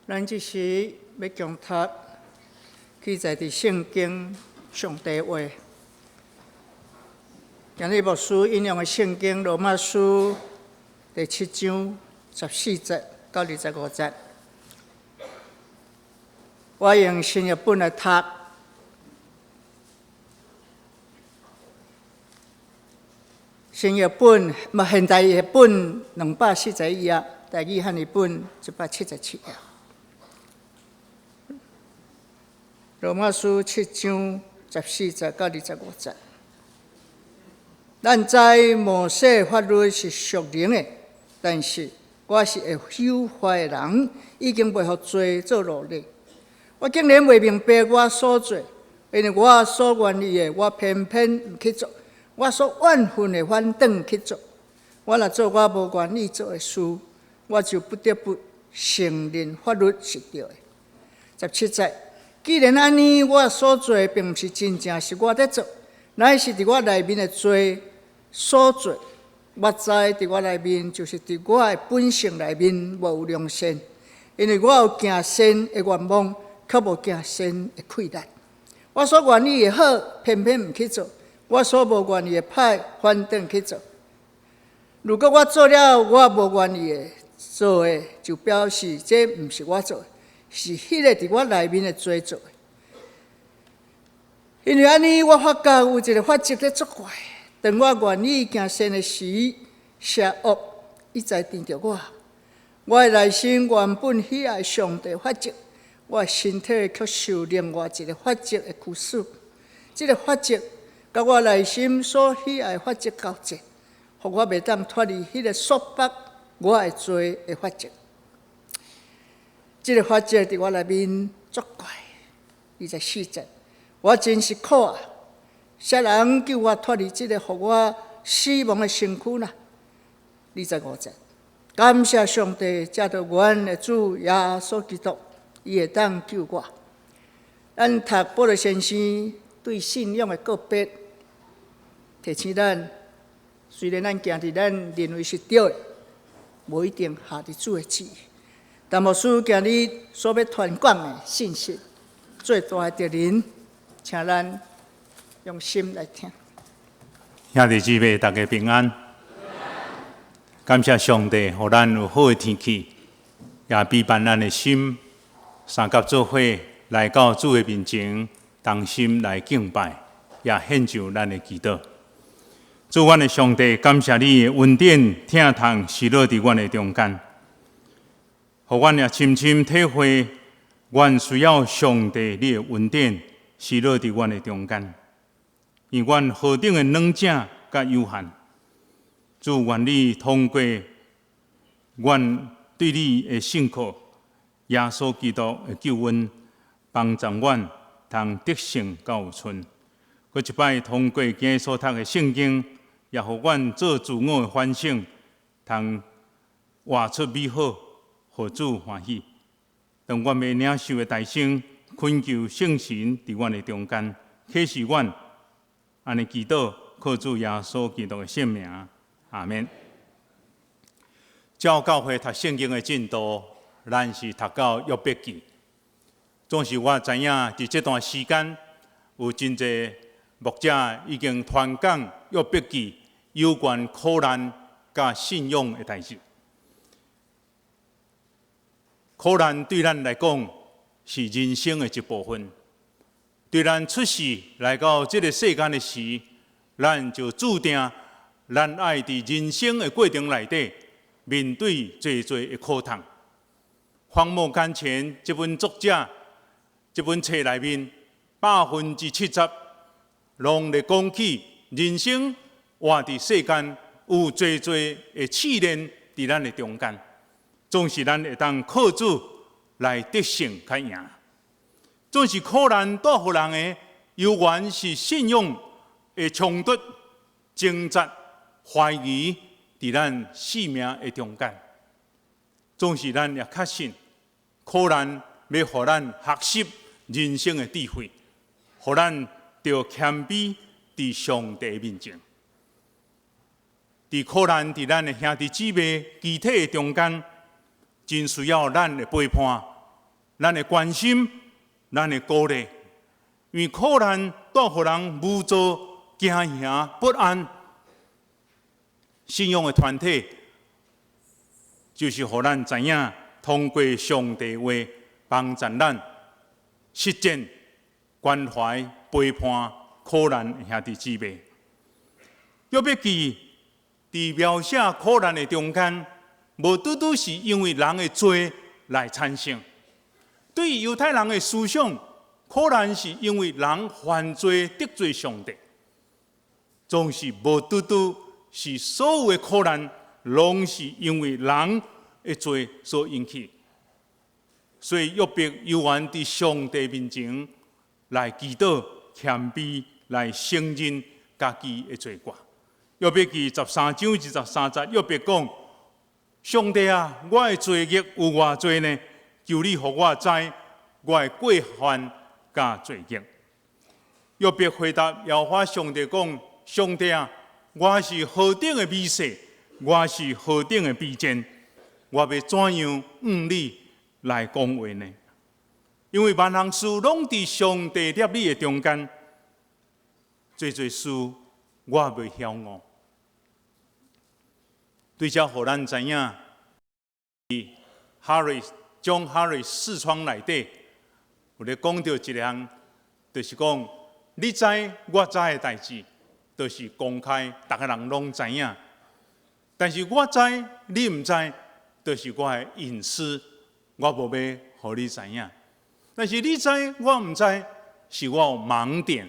咱即时要共读记载伫圣经上帝话。今日牧师引用的圣经罗马书第7章14节到25节。我用新译本来读。新译本，现代译本241页，台语汉译本177页。罗马书7章14节到25节。咱知摩西法律是属灵的，但是我是会朽坏的人，已经袂互罪做奴隶。我竟然袂明白我所做，因为我所愿意的，我偏偏毋去做；我所怨恨的，反转去做。我若做我无愿意做的事，我就不得不承认法律是对的。17节，既然安尼，我所做的并毋是真正是我在做，乃是伫我内面的罪所做。我知伫我内面，就是伫我的本性内面无有良善，因为我有行善的愿望，却无行善的困难。我所愿意的好，偏偏毋去做；我所无愿意的歹，反转去做。如果我做了我无愿意的做的，就表示这毋是我做的，是迄个伫我内面的罪做的。因为安尼，我发觉有一个法则在作怪。当我愿意行善的时，邪恶一再盯着我。我的内心原本喜爱上帝法则，我的身体却受另外一个法则的驱使。这个法则甲我内心所喜爱的法则交织，互我袂当脱离迄个束缚我的罪的法则。这个法则伫我内面作怪。24节，我真是苦啊！谁人救我脱离这个互我死亡的身躯呢？25节，感谢上帝，借着阮的主耶稣基督，伊会当救我。咱读保罗先生对信仰的告别，提醒咱，虽然咱行伫咱认为是对的，无一定下伫主的旨意。但牧师今日所要传讲的信息，最大的责任，请咱用心来听。兄弟姊妹，大家平安。感谢上帝，互咱有好的天气，也陪伴咱的心，三甲做伙来到主的面前，同心来敬拜，也献上咱的祈祷。主，阮的上帝，感谢你的恩典，疼痛是落伫阮的中间，互阮也深深体会，阮需要上帝你的恩典，是落伫阮的中间。因阮何等的软弱甲有限，主愿你通过阮对你的信靠，耶稣基督的救恩，帮助阮通得胜到有剩。搁一摆通过今日所读的圣经，也互阮做自我的反省，通活出美好，互主欢喜。当阮要领受的大声，恳求圣神伫阮的中间，启示阮。安尼祈祷，靠主耶稣基督的圣名，阿免。照教会读圣经的进度，咱是读到约伯记。总是我知影，伫这段时间，有真侪牧者已经传讲约伯记有关苦难甲信仰的代志。苦难对咱来讲是人生的一部分。对咱出世来到这个世间的时，咱就注定咱爱伫人生的过程内底面对最的苦痛。荒漠眼前这本作者这本册内面70%拢在讲起人生活伫世间有最的试炼伫咱的中间，总是咱会当靠主来得胜较赢。总是苦难带予人的，有原是信仰的冲突、挣扎、怀疑，伫咱生命的中间。总是咱也确信，苦难要予咱学习人生的智慧，予咱着谦卑伫上帝面前。伫苦难伫咱的兄弟姊妹肢体的中间，真需要咱的陪伴，咱的关心，咱的鼓励。因为苦难带互人无助、惊吓、不安。信仰的团体，就是互咱知影，通过上帝话，帮助咱实践关怀、陪伴苦难的兄弟姊妹。约伯记伫描写苦难的中间，无拄拄是因为人的罪来产生。对于犹太人的思想，苦难是因为人犯罪得罪上帝，总是无拄拄是所有的苦难，拢是因为人的罪所引起。所以约伯犹原伫上帝面前来祈祷、谦卑，来承认家己的罪过。约伯记13章23节，约伯讲：上帝啊，我的罪孽有偌多呢？求你互我知我的过犯甲罪孽。约伯回答耶和华上帝讲：上帝啊，我是何等的美色，我是何等的卑贱，我要怎样你来讲话呢？因为万行事拢伫上帝立你的中间，做事我袂晓悟。对这，互咱知影，John Harris 视窗内底，有咧讲到一项，就是讲，你知我知的代志，就是公开，大家人拢知影。但是我知你唔知，就是我的隐私，我无要互你知影。但是你知我唔知，是我有盲点，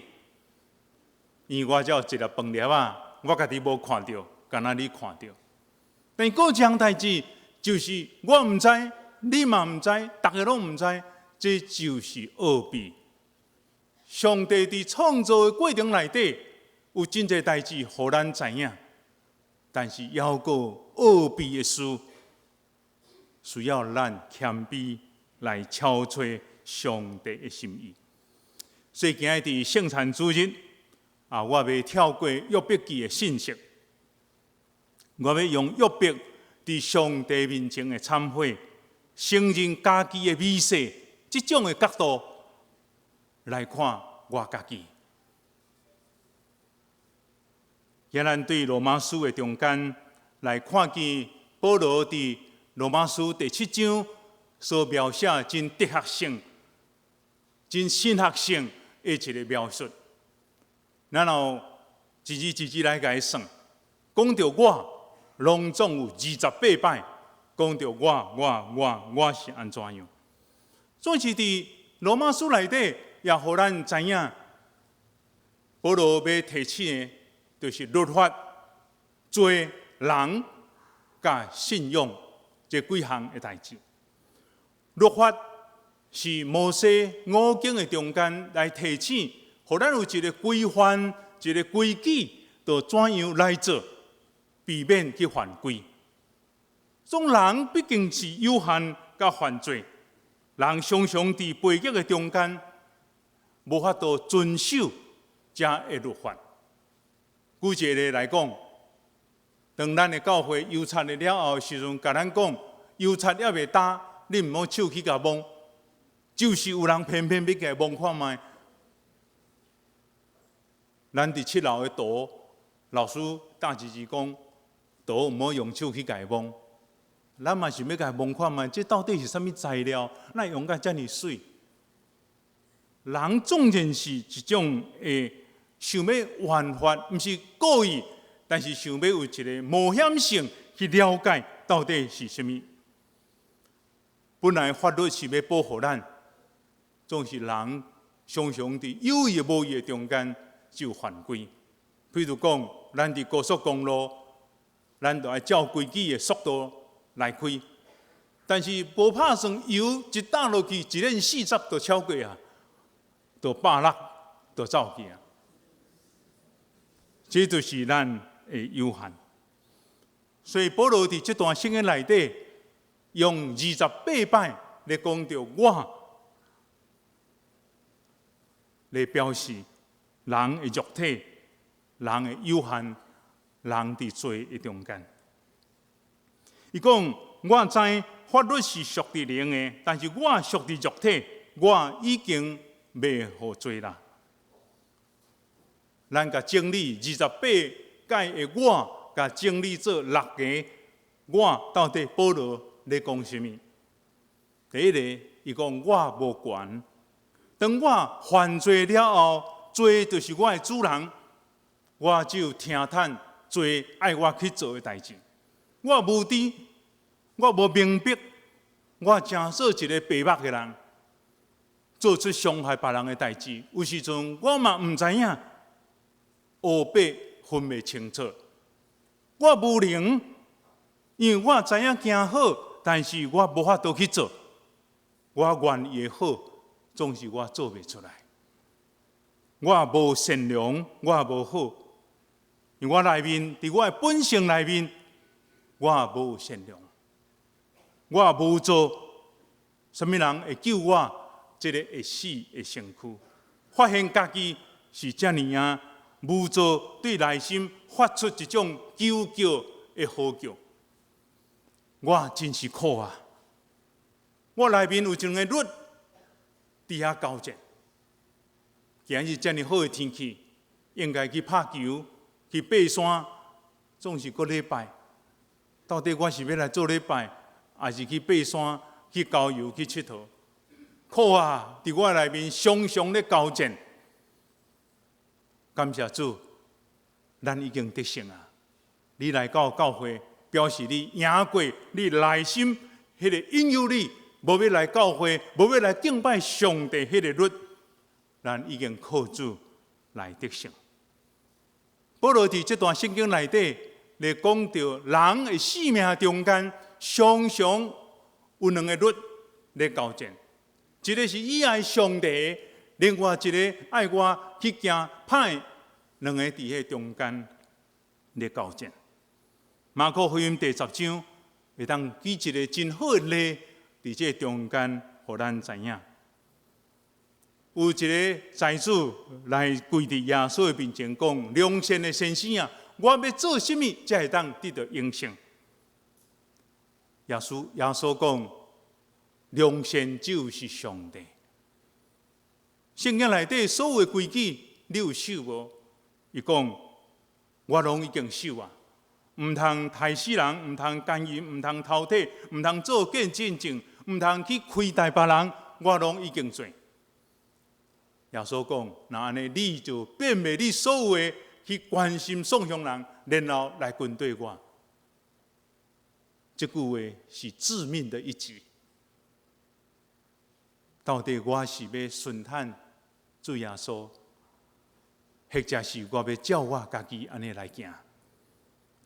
因为我只有一粒饭粒啊，我家己无看到，敢若你看到。但是嗰项代志，就是我唔知，你嘛唔知，大家拢唔知，这就是奥秘。上帝伫创造的过程内底，有真侪代志互咱知影，但是还有奥秘的事，需要咱谦卑来敲吹上帝的心意。所以今日伫圣餐主日啊，我要跳过约伯记的信息。我要用约伯伫上帝面前的忏悔，承认家己的美色，这种的角度来看我家己。也咱对罗马书的中间来看见保罗伫罗马书第7章所描写真哲学性、真神学性的一个描述。然后一字一字来甲伊算，讲到我。拢总有28摆，讲到我是安怎样？总是伫罗马书内底，也互咱知影，保罗要提醒的，就是律法、罪、人、甲信仰这几项的代志。律法是摩西五经的中间来提醒，互咱有一个规范、一个规矩，要怎样来做。避免去犯规。种人毕竟是有限甲犯罪，人常常伫背逆的中间，无法度遵守这的律法。举一个例来讲，当咱的教会油漆的了后时阵，甲咱讲油漆还未干，你唔好手去甲摸，就是有人偏偏要甲摸看卖。咱伫7楼的图，老师大字字讲。都唔好用手去改摸，咱嘛想要改摸看卖，这到底是啥物材料？那用甲遮尔水？人总然是一种想要犯法，唔是故意，但是想要有一个冒险性去了解到底是啥物。本来法律是要保护咱，总是人常常伫有意无意的中间就犯规。譬如讲，咱伫高速公路。咱就要照规矩的速度来开，但是无拍算油一打落去，一连40就超过啊，就160就走去啊。这就是咱的有限。所以保罗伫这段圣经内底，用28摆来讲到我，来表示人的肉体、人的有限。人伫罪的中间，伊讲我知法律是属伫灵的，但是我属伫肉体，我已经未好罪啦。咱甲整理28届的我，甲整理做6个我，到底保罗咧讲什么？第一个，伊讲我无权。当我犯罪了后，罪就是我的主人，我只有听叹罪爱我去做的代志。我无知，我无明白，我真做一个白目的人，做出伤害别人的代志。有时阵我嘛唔知影，黑白分袂清楚。我无能，因为我知影行好，但是我无法度去做。我愿意的好，总是我做袂出来。我无善良，我无好，因为我内面伫我的本性内面，我无善良。我无做，什么人会救我？这个会死的身躯，发现家己是遮尼啊，无做对内心发出一种求救的呼叫。我真是苦啊！我内面有一个律伫遐交战。今日遮尼好的天气，应该去拍球、去爬山，总是过礼拜。到底我是要来做礼拜，还是去爬山、去郊游、去佚佗？苦啊！伫我内面常常咧交战。感谢主，咱已经得胜啊！你来到教会，表示你赢过你内心迄个引诱你。无要来教会，无要来敬拜上帝，迄个律，咱已经靠主来得胜。保罗伫这段圣经内底，咧讲到人的生命中间，常常有2个律咧交战，一个是以爱上帝，另外一个爱我去行歹，2个伫迄中间咧交战。马可福音第10章会当举一个真好的例。伫这中间，互咱知影，有一个财主来跪伫耶稣的面前讲：“良善的先生啊，我要做什么才会当得到永生？”耶稣讲：“良善就是上帝。”圣经内底所有的规矩，你有守无？伊讲：“我拢已经守啊。”唔通害死人，唔通奸淫，唔通偷窃，唔通做假见证，唔通去亏待别人，我拢已经做。耶稣讲：那安尼，你就变卖你所有的去关心送向人，然后来跟对我。这句话是致命的一击。到底我是要顺坦主耶稣，或者是我要照我家己安尼来行？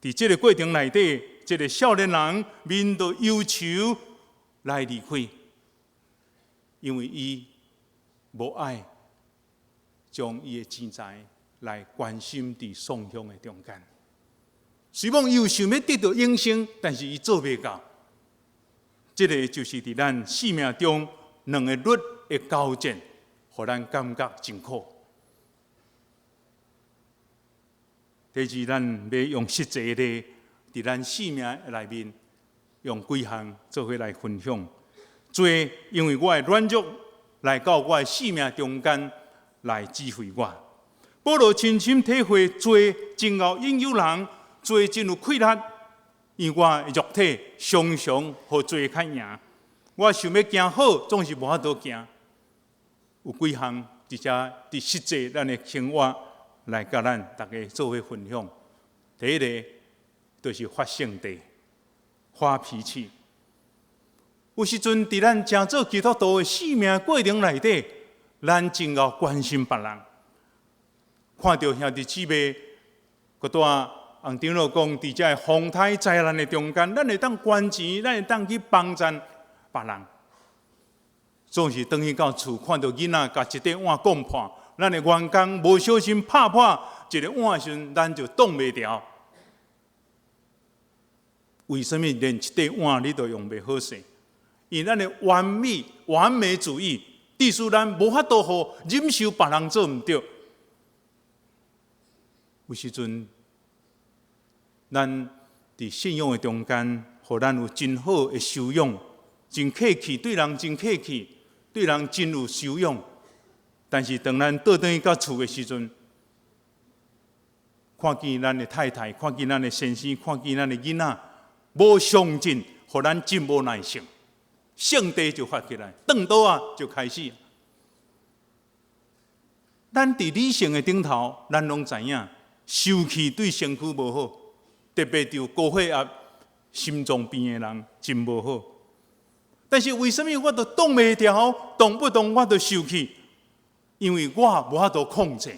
伫这个过程内底，这个少年人面对忧愁来离开，因为伊无爱将伊的钱财来关心伫送向的中间。虽然伊有想要得到永生，但是伊做袂到。这个就是伫咱生命中2个律的交战，互咱感觉真苦。第二，咱要用实际的，伫咱生命内面，用几项做伙来分享。罪，因为我的软弱，来到我的生命中间来指挥我。保罗亲身体会，罪真后引诱人，罪真有溃力，因为我的肉体常常互罪较赢。我想要行好，总是无法度行。有几项，直接伫实际咱的生活。来甲咱大家做伙分享。第一个就是发性地、发脾气。有时阵伫咱正做基督徒的生命过程内底，咱真要关心别人。看到兄弟姊妹，嗰段红长老讲，伫这风台灾难的中间，咱会当捐钱，咱会当去帮助别人。总是回去到厝，看到囡仔甲一块碗讲破。咱的员工无小心拍破一个碗的时阵，咱就挡袂牢。为什么连一块碗你都用袂好势？因为咱的完美主义，致使咱无法度好忍受别人做唔对。有时阵，咱伫信仰的中间，互互咱有真好的修养，真客气，对人真客气，对人真有修养。但是当咱倒转去到厝的时阵，看见咱的太太，看见咱的先生，看见咱的囡仔，无上进，互咱真无耐性，性地就发起来，转倒啊就开始。咱伫理性的顶头，咱拢知影，受气对身躯无好，特别对高血压、心脏病的人真无好。但是为什么我都动袂调，动不动我都受气？因为我无法度控制，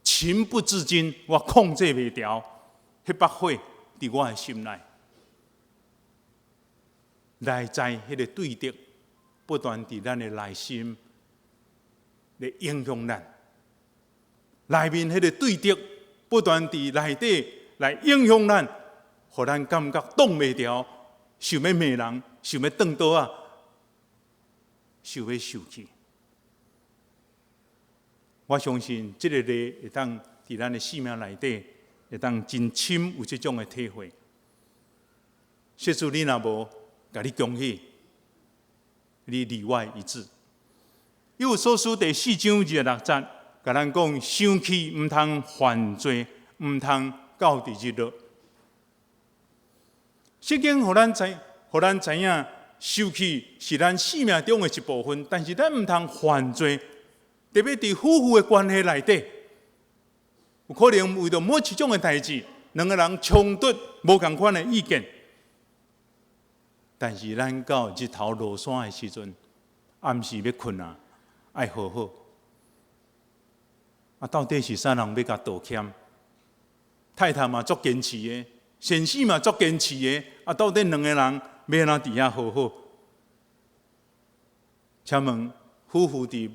情不自禁，我控制袂调，迄把火伫我的心内，内在迄个对敌不断伫咱的内心来影响咱，内面迄个对敌不断伫内底来影响咱，互咱感觉动袂调，想要骂人，想要转倒啊，想要受气。我相信这个例会当伫咱的生命内底，会当真深有这种的体会。说出你若无，甲你恭喜，你里外一致。以弗所书第4章26节，甲咱讲：生气毋通犯罪，毋通到伫日落。圣经互咱知影，受气是咱生命中的一部分，但是咱毋通犯罪。特别伫夫妇的关系内底，有可能为着某一种的代志，两个人冲突无同款的意见。但是咱到日头落山的时阵，暗时要困啊，爱好好。到底是啥人要甲道歉？太太嘛足坚持的，先生嘛足坚持的。到底两个人要安怎伫遐好好？请问夫妇伫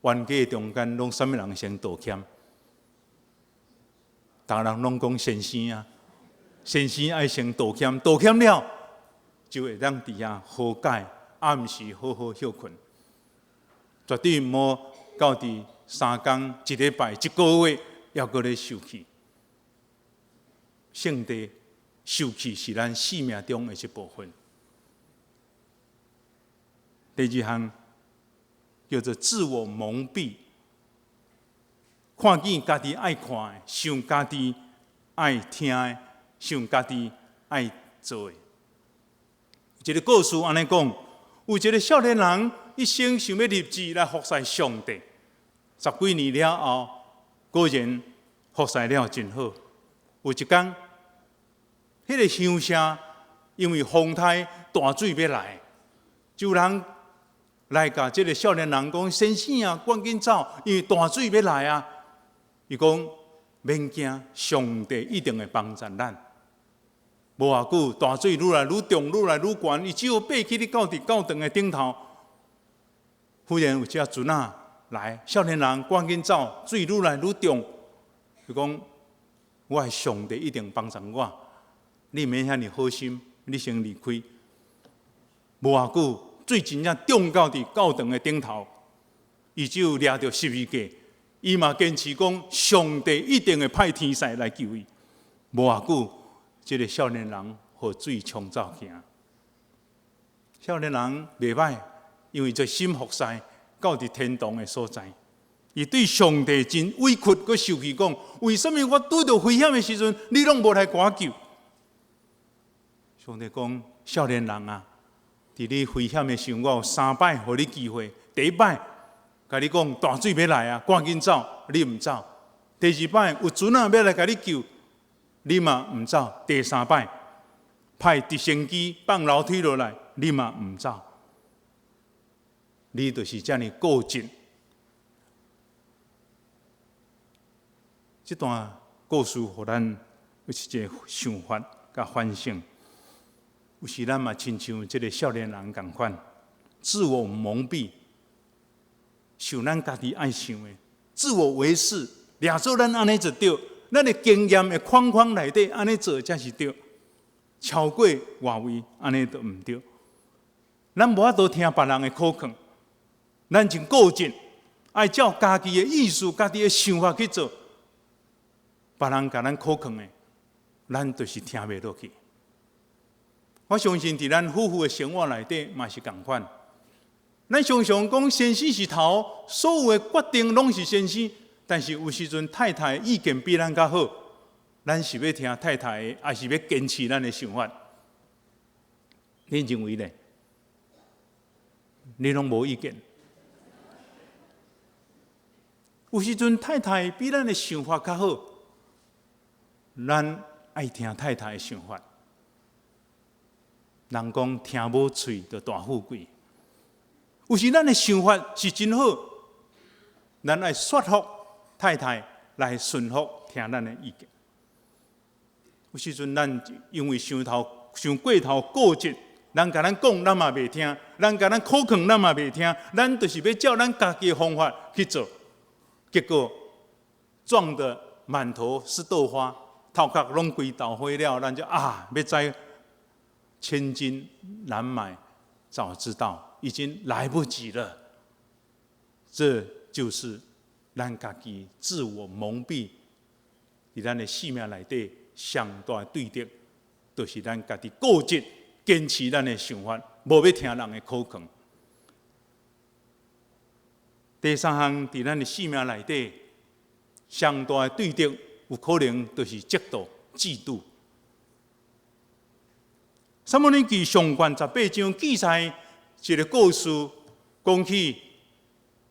冤家中间，拢什么人先道歉？大家人拢讲先生啊，先生爱先道歉，道歉了就会当伫遐好解，暗时好好休困，绝对毋好到伫3天、1礼拜、1个月，还阁咧受气。圣地受气是咱生命中的一部分。第2项。叫做自我蒙蔽，看见家己爱看的，想家己爱听的，想家己爱做的。一个故事安尼讲，有一个少年人一生想要立志来服侍上帝，10几年了后，果然服侍了真好。有一天，迄个乡舍因为风台大水要来，就人来甲这个少年人讲：“先生啊，赶紧走，因为大水要来啊！”伊讲：“免惊，上帝一定会帮助咱。”无偌久，大水愈来愈重，愈来愈悬，伊只有爬起哩到伫教堂的顶头。忽然有只船仔来，少年人赶紧走，水愈来愈重。伊讲：“我的上帝一定帮助我，你免遐尼好心，你先离开。”无偌久。水真正重到伫教堂的顶头，伊只有抓着十字架，伊嘛坚持讲上帝一定会派天使来救伊。无偌久，这个少年人互水冲走去。少年人袂歹，因为这心服侍，到伫天堂的所在，伊对上帝真委屈，佮受气讲：为什么我拄到危险的时阵，你拢无来赶救？上帝讲：少年人啊！伫你危险的时候，我有3摆互你机会。第1摆，甲你讲大水要来啊，赶紧走，你毋走；第2摆有船仔要来甲你救，你嘛毋走；第3摆，派直升机放楼梯落来，你嘛毋走。你就是遮尔固执。这段故事互咱有一个想法甲反省。有时咱嘛亲像这个少年人共款，自我蒙蔽，想咱家己爱想的，自我为是，掠做咱安尼就对，咱的经验的框框内底安尼做才是对，超过外围安尼就毋对。咱无法度听别人的口劝，咱真固执，爱照家己的意思、家己的想法去做，别人甲咱口劝的，咱就是听袂落去。我相信伫咱夫妇的生活内底嘛是共款。咱常常讲先生是头，所有的决定拢是先生，但是有时阵太太的意见比咱较好，咱是要听太太的，还是要坚持咱的想法？你认为呢？你拢无意见？有时阵太太比咱的想法较好，咱爱听太太的想法。人讲听无喙就大富贵。有时咱的想法是真好，咱爱说服太太来顺服听咱的意见。有时阵咱因为想过头固执，人甲咱讲咱嘛袂听，人甲咱口劝咱嘛袂听，咱就是要照咱家己的方法去做，结果撞得满头是豆花，头壳拢规豆花了，咱就要知千金难买早知道。已经来不及了，这就是咱家己自我蒙蔽，在咱的生命内底上大的对敌，就是咱家己固执坚持咱的想法，无要听人的口劝。第三项，在咱的生命内底上大的对敌，有可能就是嫉妒、嫉妒。撒母耳记上卷18章记载一个故事，讲起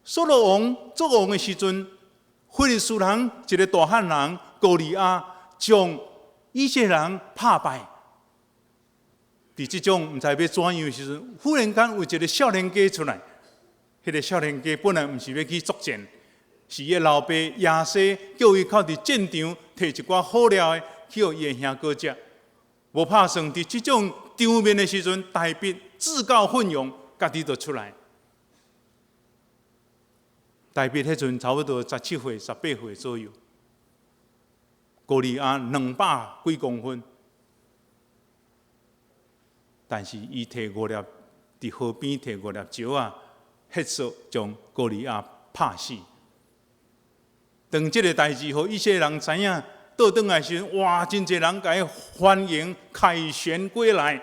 扫罗王作王的时阵，非利士人一个大汉人歌利亚将以色列人打败。伫这种唔知要怎样的时阵，忽然间有一个少年家出来。迄个少年家本来唔是要去作战，是伊老爸亚西叫伊靠伫战场摕一寡好料的去互伊的兄哥食。无拍算伫这种场面的时阵，大卫自告奋勇，家己就出来。大卫迄阵差不多17岁、18岁左右，歌利亚200几公分，但是伊摕5粒伫河边摕5粒石啊，迄时将歌利亚拍死。当这个代志，互以色列人知影，倒转来时，哇！真侪人甲伊欢迎凯旋归来。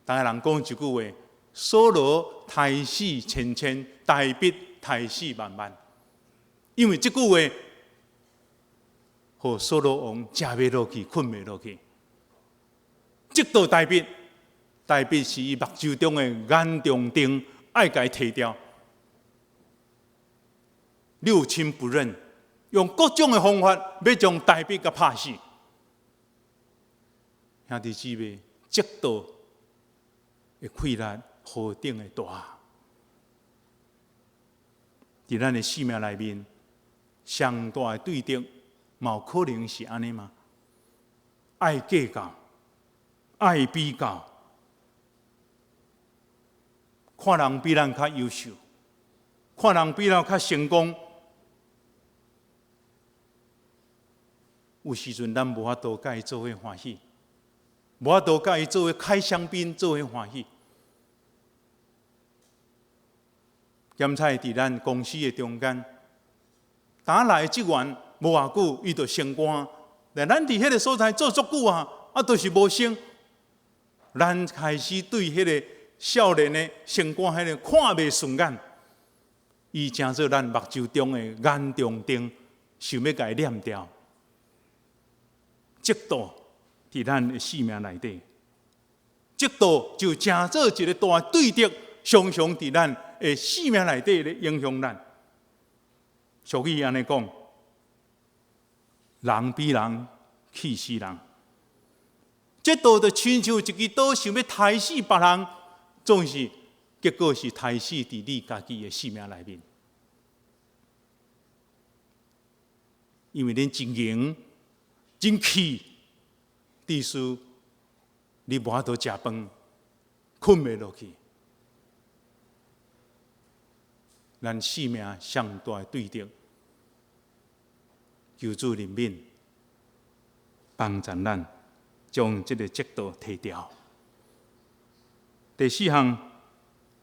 大家人讲一句话：扫罗杀死千千，大卫杀死万万。因为这句话，互扫罗王食袂落去，困袂落去。直到大卫是伊目睭中的眼中钉，爱甲伊摕掉，六亲不认。用各种的方法要将大卫给拍死。兄弟姊妹，嫉妒的溃烂何等的大！在咱的生命内面，上大的对敌，有可能是安尼吗？爱计较，爱比较，看人比咱较优秀，看人比咱较成功。有时阵，咱无法度甲伊做伙欢喜，无法度甲伊做伙开香槟做伙欢喜。咸菜伫咱公司的中间，打来职员无偌久，伊就升官。但咱伫迄个所在做足久啊，都是无升。咱开始对迄个少年的升官迄个看袂顺眼，伊成做咱目睭中的眼中钉，想要甲伊念掉。嫉妒伫咱的生命内底，嫉妒就成做一个大对敌，常常伫咱的生命内底咧影响咱。俗语安尼讲，人比人气死人。嫉妒就亲像一支刀，想要杀死别人，总是结果是杀死伫你家己的生命内面，因为恁真硬。真气，致使你无法度食饭，困袂落去。咱生命上大的对敌，求主怜悯，帮助咱将这个嫉妒摕掉。第四项，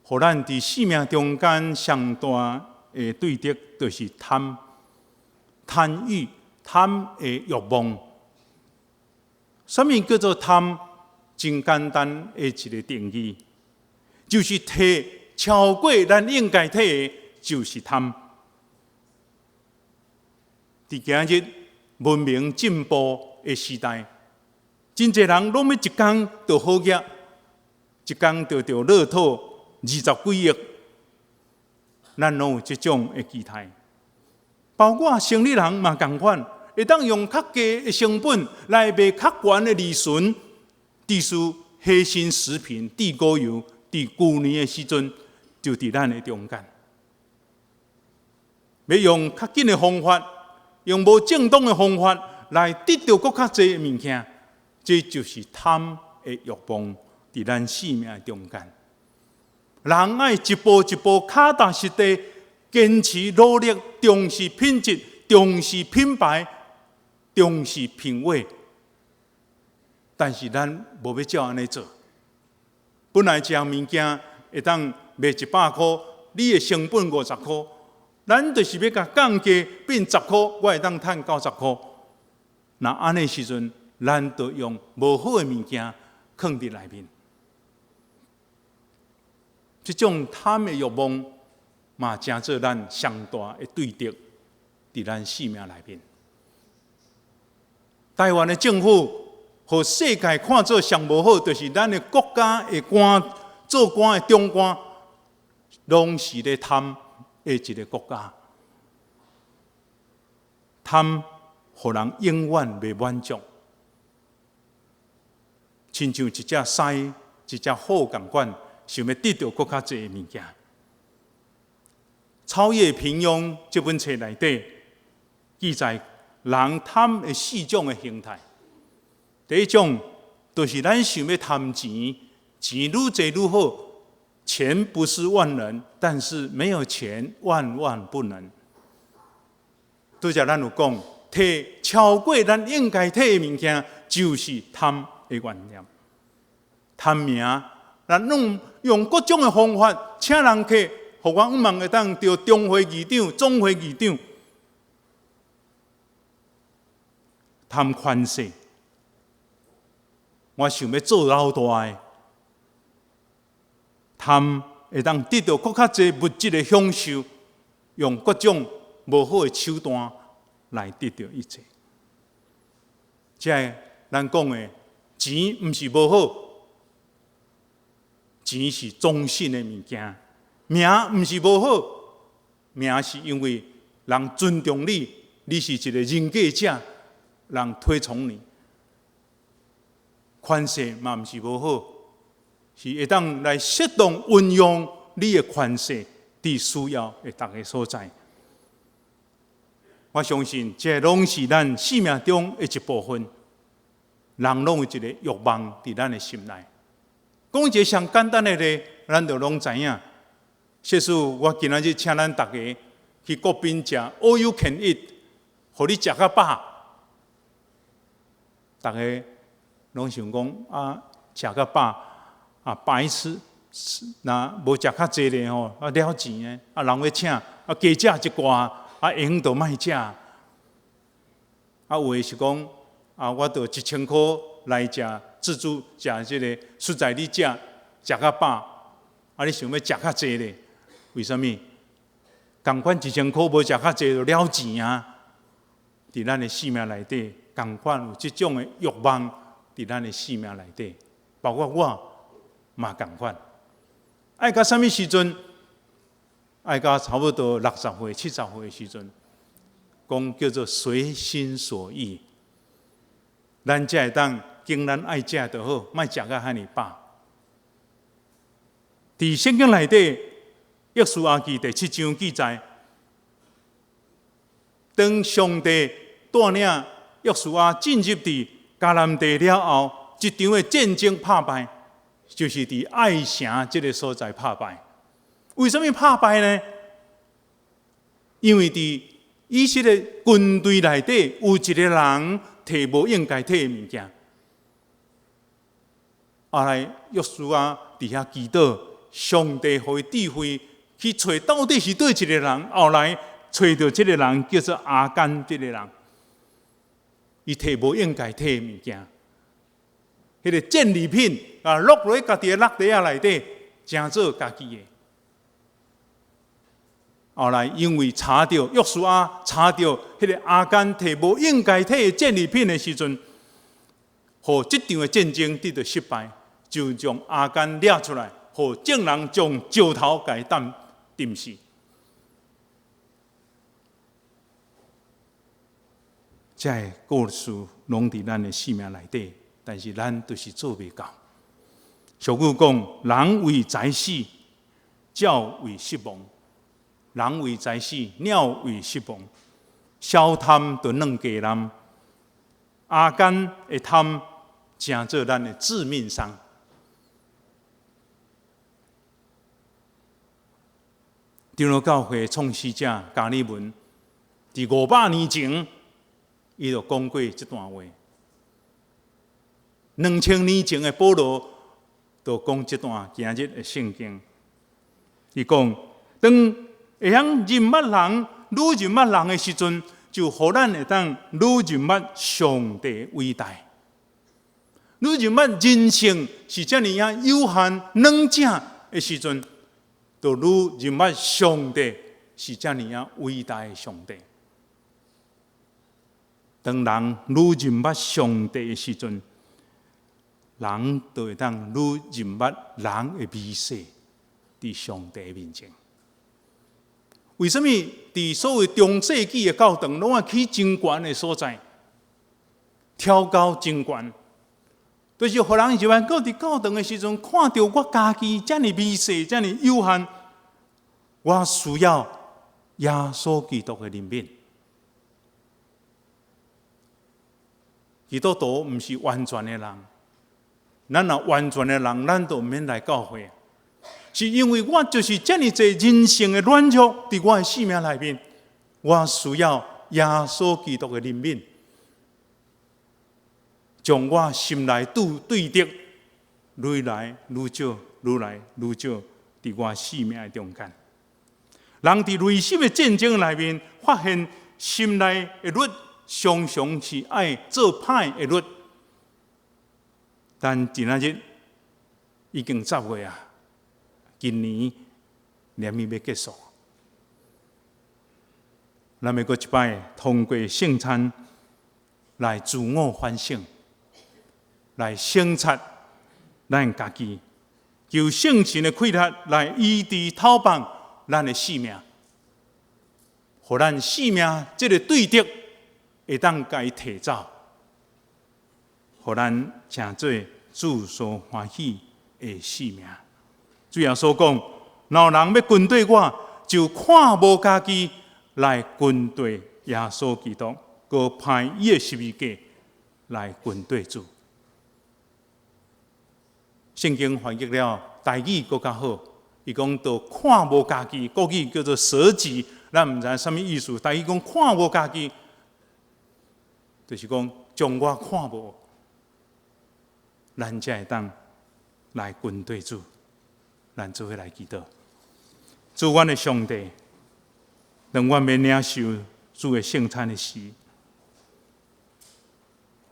互咱伫生命中间上大的对敌，就是贪欲、贪的欲望。什么叫做贪？真简单的一个定义，就是摕超过咱应该摕的，就是贪。伫今日文明进步的时代，真侪人拢要一工就好业，一工就乐透20几亿，咱拢有这种的期待。包括生理人嘛同款，会当用较低的成本来卖较悬的利润。例如黑心食品、地沟油，伫去年的时阵就伫咱的中间。要用较紧的方法，用无正当的方法来得到更较侪的物件，这就是贪的欲望伫咱生命的中间。人爱一步一步脚踏实地，坚持努力，重视品质，重视品牌，重视品味。但是咱无要照安尼做。本来一样物件会当卖100块，你的成本50块，咱就是要甲降价变10块，我会当赚90块。那安尼时阵，咱就用无好的物件放伫内面。这种贪的欲望，嘛成做咱上大的对敌，伫咱生命内面。台湾的政府，互世界看做上无好，就是咱的国家的官做官的中官，拢是咧贪的一个国家。贪，互人永远未满足，亲像一只狮、一只虎共款，想要得到更较侪的物件。超越平庸这本册内底记载人贪的4种的形态。第一种，就是咱想要贪钱，钱愈多愈好。钱不是万能，但是没有钱万万不能。拄则咱有讲，摕超过咱应该摕的物件，就是贪的原念。贪名，咱拢用各种的方法，请人客，互我希望会当到中会议长、总会议长，贪权势。我想要做老大的，贪会当得到更较侪物质的享受，用各种无好的手段来得到一切。这咱讲的钱毋是无好，钱是忠信的物件；名毋是无好，名是因为人尊重你，你是一个人格者，人推崇你。权势嘛毋是无好，是会当来适当运用你的权势，伫需要的逐个所在。我相信，这拢是咱生命中的一部分。人拢有一个欲望伫咱的心内。讲一个上简单的例，咱就拢知影。即使我今仔日请咱大家去国宾食 all you can eat， 互你食较饱，大家拢想讲啊，食较饱啊，白吃，那无食较济咧吼，啊了钱诶，啊人要请，啊加食一寡，啊用就莫食，啊有诶是讲啊，我就1000块来食自助，食即个实在你食较饱，啊你想要食较济咧？为什么？共款1000块无食较济就了钱啊！伫咱诶生命内底，共款有即种诶欲望。伫咱的生命内底，包括我嘛共款。爱到什么时阵？爱到差不多60岁、70岁的时阵，讲叫做随心所欲。咱才会当经咱爱食就好，莫食到遐尼饱。伫圣经内底，约书亚记第7章记载，当上帝带领约书亚进入伫迦南地了后，一场的战争拍败，就是伫爱城这个所在拍败。为什么拍败呢？因为伫以色列军队内底有一个人摕无应该摕的物件，后来约书亚伫遐祈祷，上帝予伊智慧去找到底是对一个人，后来找到这个人叫做亚干这个人。伊摕无应该摕的物件，迄个战利品啊，落落家己的落地啊内底，成做家己的。后来因为查到约书亚查到迄个亚干摕无应该摕的战利品的时阵，互即场的战争得到失败，就将亚干掠出来，互众人将石头给钉死。这个故事拢伫咱的生命内底，但是咱都是做袂到。俗语讲：人为财死，鸟为食亡。人为财死，鸟为食亡。小贪就两家人，亚干的贪，成做咱的致命伤。长老教会创始者加利文，伫500年前，伊就讲过这段话。2000年前的保罗，就讲这段今日的圣经。伊讲，当会晓认捌人、愈认捌人的时阵，就互咱会当愈认捌上帝伟大。愈认捌人性是遮尔样有限、软正的时阵，就愈认捌上帝是遮尔样伟大的上帝。当人愈认捌上帝的时阵，人就会当愈认捌人的美色伫上帝面前。为什么伫所谓中世纪的教堂，拢要去真悬的所在，挑高真悬，就是互人入来到伫教堂的时阵，看到我家己遮尔美色、遮尔有限，我需要耶稣基督的怜悯。基督徒毋是完全的人，咱若完全的人，咱就毋免来教会。是因为我就是这么多人性的软弱，在我的生命里面，我需要耶稣基督的怜悯，将我心内对敌愈来愈少，愈来愈少，在我生命的中间。人在内心的战争里面，发现心内的律常常是爱做歹的律，但今仔日已经10月啊。今年年尾要结束，咱要过一摆通过圣餐来自我反省，来省察咱家己，求圣神的开力来医治透放咱的生命，互咱生命这个对敌会当甲伊提走，互咱成做主所欢喜的生命。主耶稣讲：若有人要跟对我，就看无家己来跟对耶稣基督，搁派伊的十字架来跟对主。圣经翻译了台语搁较好，伊讲到看无家己，国语叫做舍己，咱毋知什么意思。台语讲看无家己，就是讲将我看无，咱才会当来跟对主。咱做伙来祈祷，主阮的上帝，当阮要领受主的圣餐的时，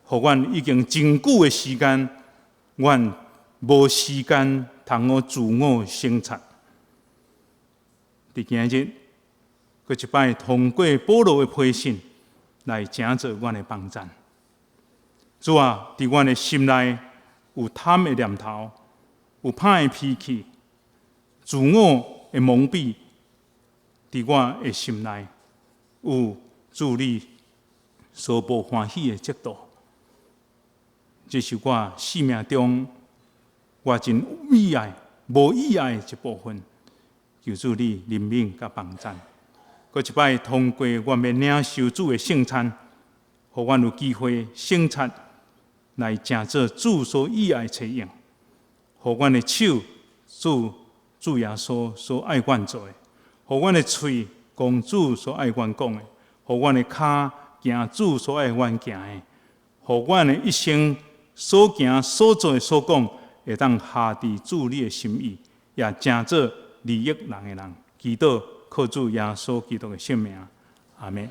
互阮已经真久的时间，阮无时间通我自我省察。伫今日，搁一摆通过保罗的批信来成就阮的帮助。主啊，伫阮的心内有贪的念头，有歹的脾气。自我的蒙蔽，伫我的心内有主你所无欢喜的嫉妒，这是我生命中我真意爱、无意爱的一部分。求主你怜悯甲帮助。搁一摆通过我们领受主的圣餐，互阮有机会省察来成做主所意爱的采用，互阮的手主耶稣所爱阮做的，互阮的喙讲主所爱阮讲的，互阮的骹行主所爱阮行的，互阮的一生所行所做的所讲，会当下伫主你的心意，也成做利益人的人。祈祷靠主耶稣基督的圣名，阿门。